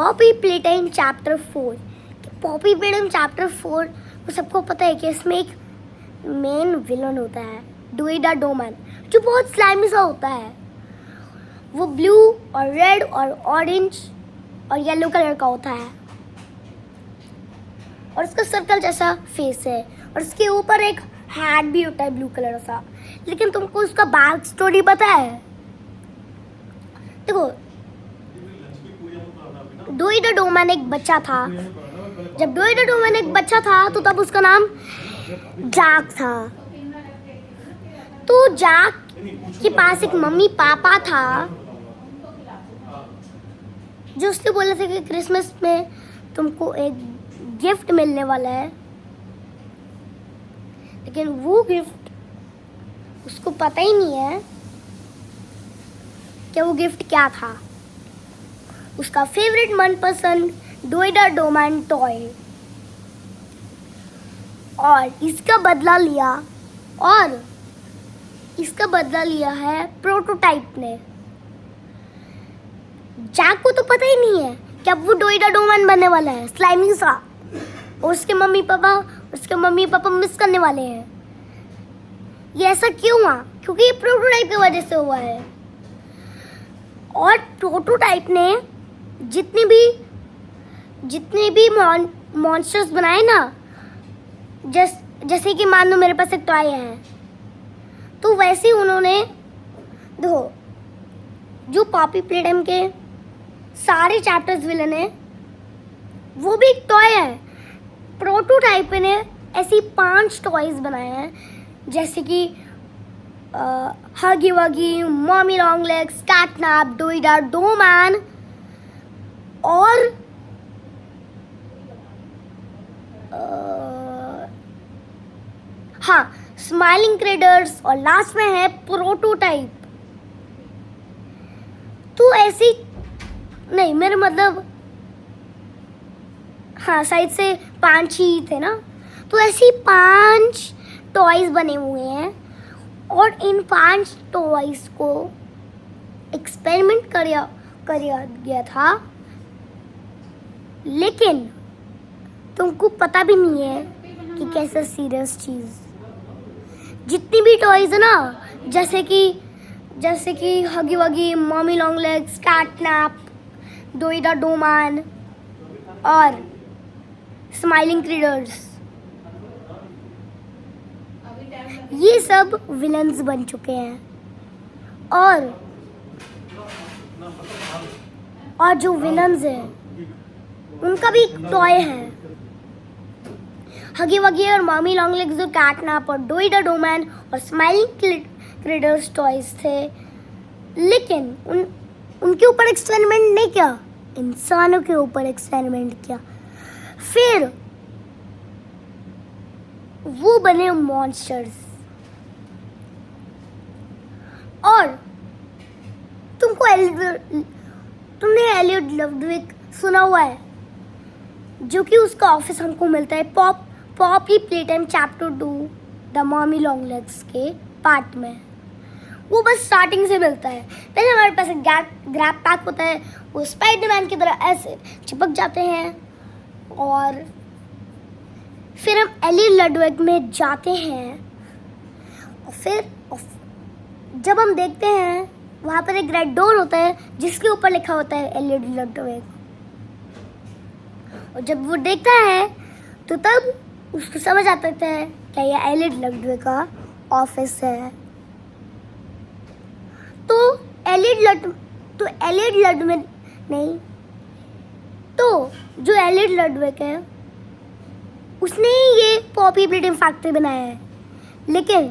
Poppy Playtime chapter 4। Poppy Playtime chapter 4 वो सबको पता है कि इसमें एक मेन विलन होता है, ड्यूई द डोमैन, जो बहुत स्लाइमी सा होता है। वो ब्लू और रेड और ऑरेंज और येलो कलर का होता है और उसका सर्कल जैसा फेस है और उसके ऊपर एक हैट भी होता है ब्लू कलर सा। लेकिन तुमको उसका बैक स्टोरी पता है? देखो, ड्यूई द डोमैन एक बच्चा था। जब ड्यूई द डोमैन एक बच्चा था तो तब उसका नाम जैक था। तो जैक के पास एक मम्मी पापा था जो उससे बोले थे कि क्रिसमस में तुमको एक गिफ्ट मिलने वाला है। लेकिन वो गिफ्ट उसको पता ही नहीं है कि वो गिफ्ट क्या था। उसका फेवरेट मनपसंद ड्यूई द डोमैन टॉय, और इसका बदला लिया है प्रोटोटाइप ने। जैक को तो पता ही नहीं है कि अब वो ड्यूई द डोमैन बनने वाला है, स्लाइमी सा। और उसके मम्मी पापा मिस करने वाले हैं। ये ऐसा क्यों हुआ? क्योंकि ये प्रोटोटाइप की वजह से हुआ है। और प्रोटोटाइप ने जितने भी मॉन्स्टर्स बनाए ना, जैसे कि मान लो मेरे पास एक टॉय है, तो वैसे ही उन्होंने देखो, जो पॉपी प्लेटाइन के सारे चैप्टर्स विलन है वो भी एक टॉय है। प्रोटोटाइप ने ऐसी 5 टॉयज बनाए हैं, जैसे कि Huggy Wuggy, Mommy Long Legs, CatNap, Doey the Doughman और हाँ, स्माइलिंग क्रेडर्स, और लास्ट में है प्रोटोटाइप। तो ऐसी नहीं, मेरे मतलब हाँ, साइड से 5 ही थे ना। तो ऐसी 5 टॉयज बने हुए हैं और इन 5 टॉयज को एक्सपेरिमेंट किया गया था। लेकिन तुमको पता भी नहीं है कि कैसा सीरियस चीज़। जितनी भी टॉयज है ना, जैसे कि Huggy Wuggy, Mommy Long Legs, CatNap, Doey the Doughman और स्माइलिंग क्रीडर्स, ये सब विलन्स बन चुके हैं। और जो विलन्स हैं उनका भी एक टॉय है। हगी वगी और मॉमी लॉन्ग लेग्स जो कैटनैप और ड्यूई द डोमैन और स्माइलिंग क्रीडर्स टॉयज थे। लेकिन उनके ऊपर एक्सपेरिमेंट नहीं किया, इंसानों के ऊपर एक्सपेरिमेंट किया। फिर वो बने मॉन्स्टर्स। और तुमने एलियट लडविग सुना हुआ है, जो कि उसका ऑफिस हमको मिलता है Poppy Playtime chapter 2 the Mommy Long Legs के पार्ट में। वो बस स्टार्टिंग से मिलता है। पहले हमारे पास एक ग्रैब पैक होता है, वो स्पाइडरमैन की तरह ऐसे चिपक जाते हैं। और फिर हम एलियट लडविग में जाते हैं और फिर जब हम देखते हैं वहाँ पर एक रेड डोर होता है जिसके ऊपर लिखा होता है एलियट लडविग। और जब वो देखता है तो तब उसको समझ आता है क्या ये एलियट लडविग का ऑफिस है। तो जो एलियट लडविग है उसने ये पॉपी प्लेटाइन फैक्ट्री बनाया है। लेकिन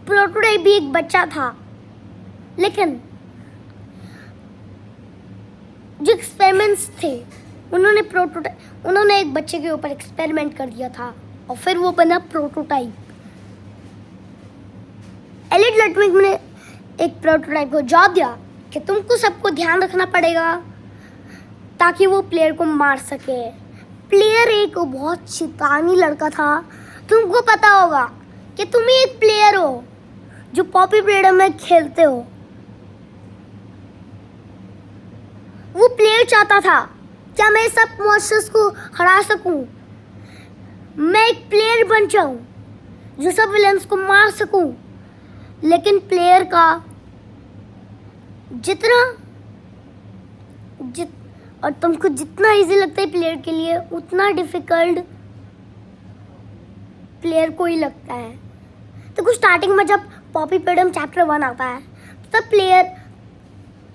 प्रोटोटाइप भी एक बच्चा था। लेकिन जो एक्सपेरिमेंट्स थे उन्होंने एक बच्चे के ऊपर एक्सपेरिमेंट कर दिया था और फिर वो बना प्रोटोटाइप। एलियट लडविग ने एक प्रोटोटाइप को जॉब दिया कि तुमको सबको ध्यान रखना पड़ेगा ताकि वो प्लेयर को मार सके। प्लेयर एक बहुत शैतानी लड़का था। तुमको पता होगा कि तुम ही एक प्लेयर हो जो पॉपी प्लेटाइन में खेलते हो। प्लेयर चाहता था क्या मैं सब मॉन्स्टर्स को हरा सकूं, मैं एक प्लेयर बन जाऊं जो सब विलेंस को मार सकूं। लेकिन प्लेयर का और तुमको जितना इजी लगता है प्लेयर के लिए उतना डिफिकल्ट प्लेयर को ही लगता है। तो कुछ स्टार्टिंग में जब पॉपी पेडम चैप्टर 1 आता है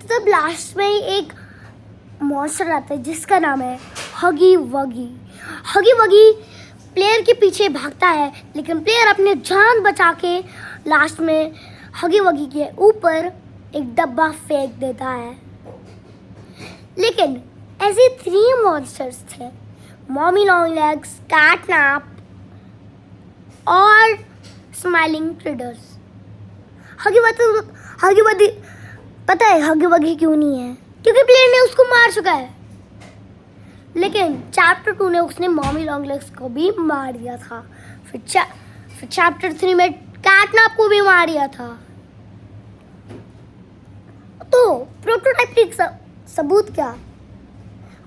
तब लास्ट में एक मॉन्स्टर आता है जिसका नाम है हगी वगी। हगी वगी प्लेयर के पीछे भागता है, लेकिन प्लेयर अपने जान बचा के लास्ट में हगी वगी के ऊपर एक डब्बा फेंक देता है। लेकिन ऐसे 3 मॉन्स्टर्स थे, मॉमी लॉन्ग लेग्स, कैटनैप और स्माइलिंग ट्रेडर्स। हगी वगी पता है हगी वगी क्यों नहीं है? क्योंकि प्लेयर ने उसको मार चुका है। लेकिन चैप्टर 2 ने उसने मॉमी लॉन्ग लेग्स को भी मार दिया था। फिर चैप्टर 3 में कैटनैप को भी मार दिया था। तो प्रोटोटाइप का सबूत क्या?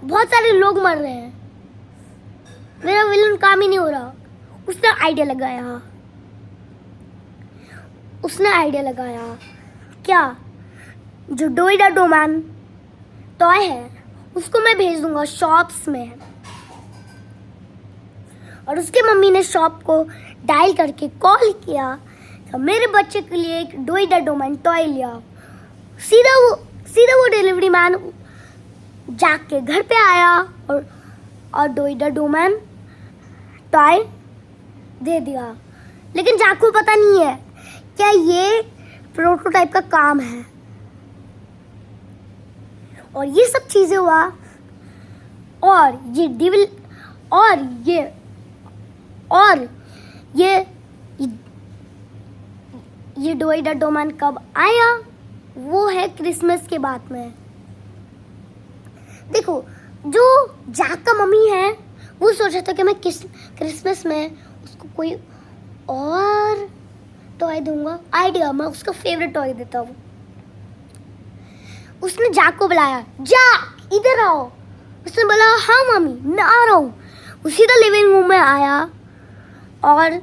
बहुत सारे लोग मर रहे हैं, मेरा विलन काम ही नहीं हो रहा। उसने आइडिया लगाया क्या जो डोइडा डोमैन टॉय है उसको मैं भेज दूंगा शॉप्स में। और उसके मम्मी ने शॉप को डायल करके कॉल किया तो मेरे बच्चे के लिए एक डोइडा डोमैन टॉय लिया। सीधा वो डिलीवरी मैन जैक के घर पे आया और डोइडा डोमैन टॉय दे दिया। लेकिन जैक को पता नहीं है क्या ये प्रोटोटाइप का काम है। और ये सब चीजें हुआ और ये डोइडा डोमैन कब आया? वो है क्रिसमस के बाद में। देखो जो जैक का मम्मी है वो सोचा था कि मैं क्रिसमस में उसको कोई और टॉय दूंगा। आइडिया, मैं उसका फेवरेट टॉय देता हूँ। उसने जैक को बुलाया, जैक इधर आओ। उसने बोला हाँ मम्मी मैं आ रहा हूँ। वो सीधा लिविंग रूम में आया और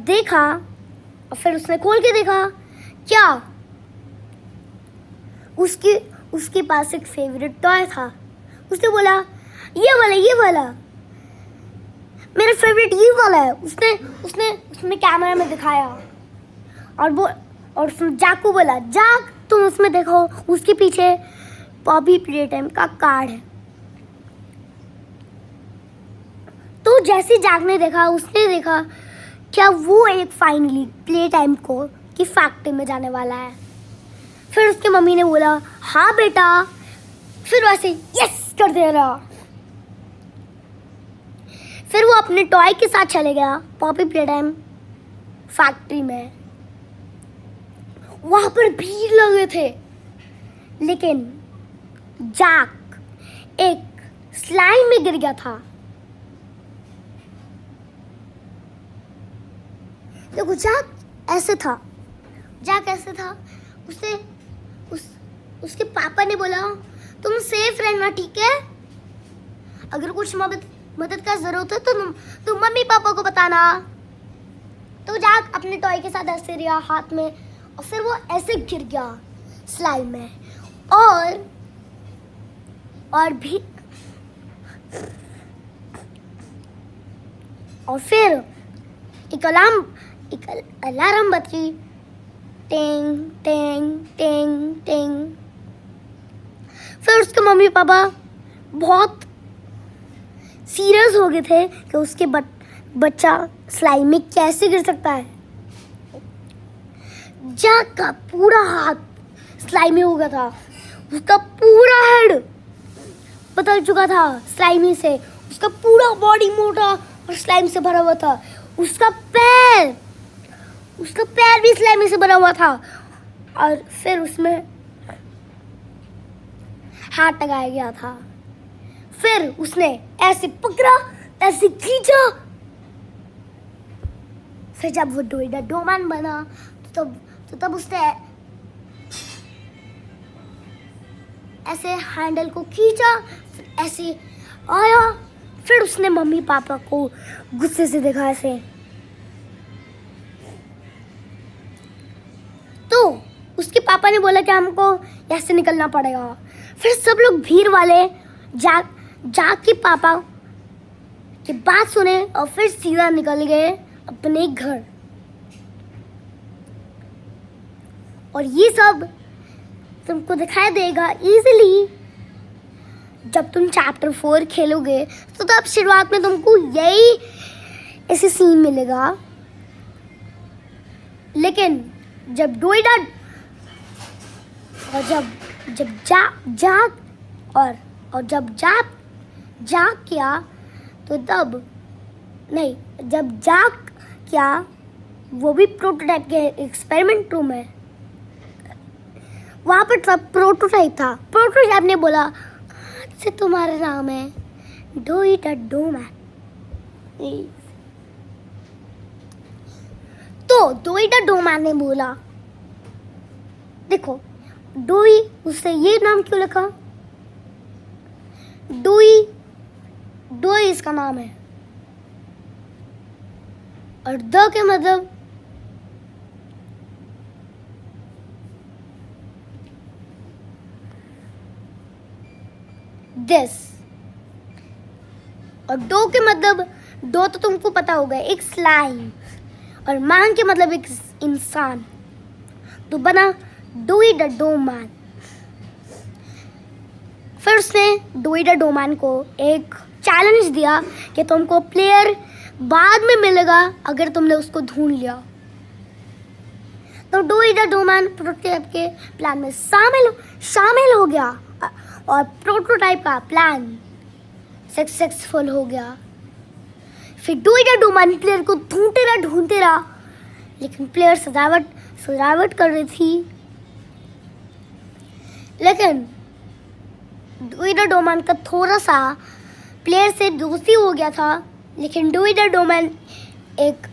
देखा, और फिर उसने खोल के देखा क्या उसके पास एक फेवरेट टॉय था। उसने बोला ये वाला मेरा फेवरेट ये वाला है। उसने कैमरा में दिखाया और उसने जैक को बोला जैक तुम उसमें देखो, उसके पीछे पॉपी प्ले टाइम का कार्ड है। तो जैसे जैक ने देखा उसने देखा क्या वो एक फाइनली प्ले टाइम को की फैक्ट्री में जाने वाला है। फिर उसके मम्मी ने बोला हाँ बेटा, फिर वैसे यस कर दे रहा। फिर वो अपने टॉय के साथ चले गया पॉपी प्ले टाइम फैक्ट्री में। वहां पर भीड़ लगे थे, लेकिन जैक एक स्लाइम में गिर गया था। देखो जैक ऐसे था उसके पापा ने बोला तुम सेफ रहना, ठीक है? अगर कुछ मदद का जरूरत है तो तुम मम्मी पापा को बताना। तो जैक अपने टॉय के साथ ऐसे रहा हाथ में, और फिर वो ऐसे गिर गया स्लाइम में। और फिर एक अलार्म बजी, टिंग टिंग टिंग टिंग। फिर उसके मम्मी पापा बहुत सीरियस हो गए थे कि उसके बच्चा स्लाइम में कैसे गिर सकता है। जैक का पूरा हाथ स्लाइमी हो गया था, उसका पूरा हेड बदल चुका था स्लाइमी से, उसका पूरा बॉडी मोटा और स्लाइम से भरा हुआ था। उसका पैर भी स्लाइमी से भरा हुआ था। और फिर उसमें हाथ लगाया गया था। फिर उसने ऐसे पकड़ा, ऐसे खींचा। फिर जब वो डोइडा डोमैन बना तो तब उसने ऐसे हैंडल को खींचा, फिर ऐसे आया, फिर उसने मम्मी पापा को गुस्से से देखा ऐसे। तो उसके पापा ने बोला कि हमको यहाँ से निकलना पड़ेगा। फिर सब लोग भीड़ वाले जाके पापा की बात सुने और फिर सीधा निकल गए अपने घर। और ये सब तुमको दिखाई देगा इजीली जब तुम चैप्टर 4 खेलोगे। तो तब शुरुआत में तुमको यही ऐसे सीन मिलेगा, लेकिन जब डोइडा और जब जाग किया तो तब नहीं, जब जाग किया वो भी प्रोटोटाइप के एक्सपेरिमेंट रूम है, वहाँ पर सब प्रोटोटाइप था। प्रोटोटाइप ने बोला से तुम्हारा नाम है डोइडा डोमैन। तो डोइडा डोमैन ने बोला देखो डोई, उससे ये नाम क्यों लिखा? डोई इसका नाम है और द के मतलब दिस, और डो के मतलब डो तो तुमको पता होगा एक स्लाइम, और मैन के मतलब एक इंसान, तो बना डोइडा डोमैन। फिर उसने डोइडा डोमैन को एक चैलेंज दिया कि तुमको प्लेयर बाद में मिलेगा अगर तुमने उसको ढूंढ लिया। तो डोइडा डोमैन प्रोटोटाइप के प्लान में शामिल हो गया और प्रोटोटाइप का प्लान सक्सेसफुल हो गया। फिर डोइडा डोमैन प्लेयर को ढूंढते रहा, लेकिन प्लेयर सजावट कर रही थी। लेकिन डोइडा डोमैन का थोड़ा सा प्लेयर से दोस्ती हो गया था, लेकिन डोइडा डोमैन एक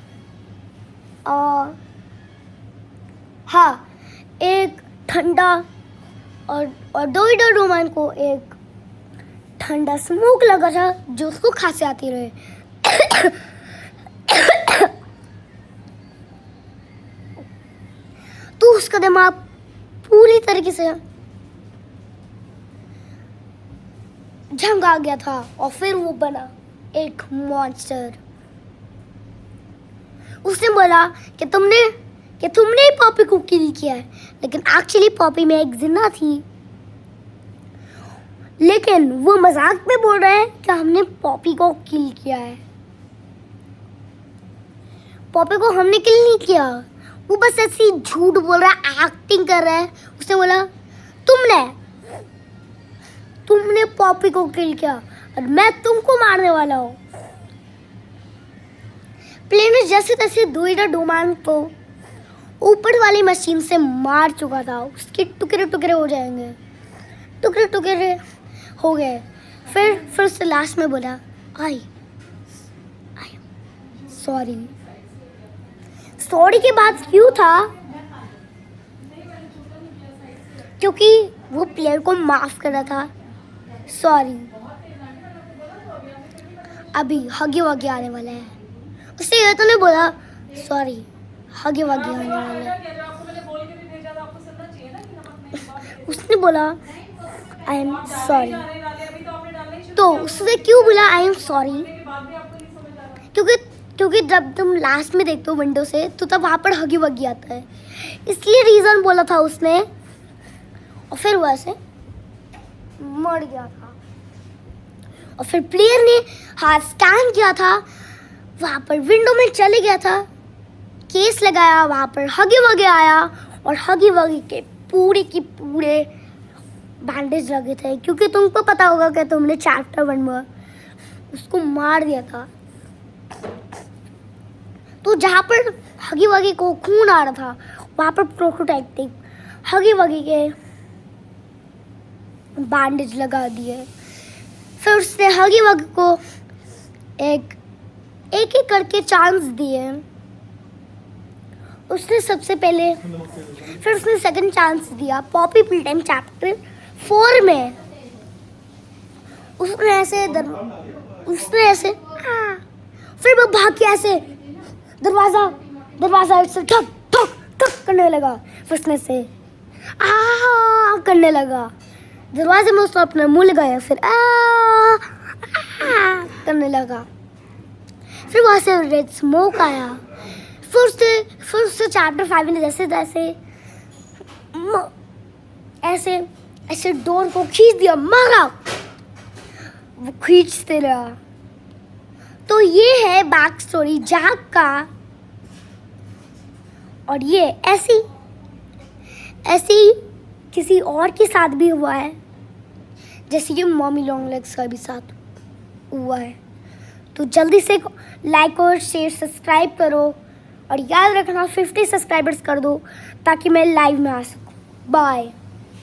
ठंडा और डोइडा डोमैन को एक ठंडा स्मोक लगा था जो उसको खांसी आती रहे। तो उसका दिमाग पूरी तरीके से झंग आ गया था और फिर वो बना एक मॉन्स्टर। उसने बोला कि तुमने ही पॉपी को किल किया है, लेकिन एक्चुअली पॉपी में एक जिन्ना थी, लेकिन वो मजाक में बोल रहा है कि हमने पॉपी को किल किया है। पॉपी को हमने किल नहीं किया, वो बस ऐसे ही झूठ बोल रहा है, एक्टिंग कर रहा है। उसने बोला तुमने पॉपी को किल किया और मैं तुमको मारने वाला हूँ। प्लेयर ने जैसे तैसे डोइडा डोमैन को ऊपर वाली मशीन से मार चुका था, उसके टुकड़े हो जाएंगे, टुकड़े हो गए। फिर उससे लास्ट में बोला आई सॉरी के बाद क्यों था? क्योंकि वो प्लेयर को माफ कर रहा था। सॉरी, अभी हगी वगी आने वाला है। उससे ये तो नहीं बोला सॉरी, हगी वगी आने वाला है। उसने बोला आई एम सॉरी। तो उसने क्यों बोला आई एम सॉरी? क्योंकि जब तुम लास्ट में देखते हो विंडो से तो तब वहाँ पर हगी वगी आता है, इसलिए रीज़न बोला था उसने। और फिर वो ऐसे मर गया था। और फिर प्लेयर ने हाथ स्कैन किया था, वहाँ पर विंडो में चले गया था, केस लगाया, वहाँ पर हगी वगी आया और हगी वगी के पूरे बैंडेज लगे थे, क्योंकि तुमको पता होगा कि तुमने चैप्टर 1 में उसको मार दिया था। तो जहाँ पर हगी वगी को खून आ रहा था वहाँ पर प्रोटोटाइप थे, हगी वगी के बैंडेज लगा दिए। फिर उसने हगी वगी को एक करके चांस दिए। उसने सबसे पहले, फिर उसने सेकंड चांस दिया पॉपी प्ले टाइम चैप्टर 4 में उसने ऐसे फिर वो भाग के ऐसे दरवाजा ऐसे ठक ठक ठक करने लगा। फिर उसने ऐसे करने लगा। दरवाजे में उसने अपना मुंह लगाया। फिर करने लगा। फिर वहाँ से रेड स्मोक आया। फिर उससे चैप्टर 5 ने जैसे तैसे ऐसे डोर को खींच दिया, मारा। वो खींचते रहा। तो ये है बैक स्टोरी जैक का। और ये ऐसी किसी और के साथ भी हुआ है, जैसे कि मॉमी लॉन्ग लेग्स का भी साथ हुआ है। तो जल्दी से लाइक और शेयर सब्सक्राइब करो और याद रखना 50 सब्सक्राइबर्स कर दो ताकि मैं लाइव में आ सकूं। बाय।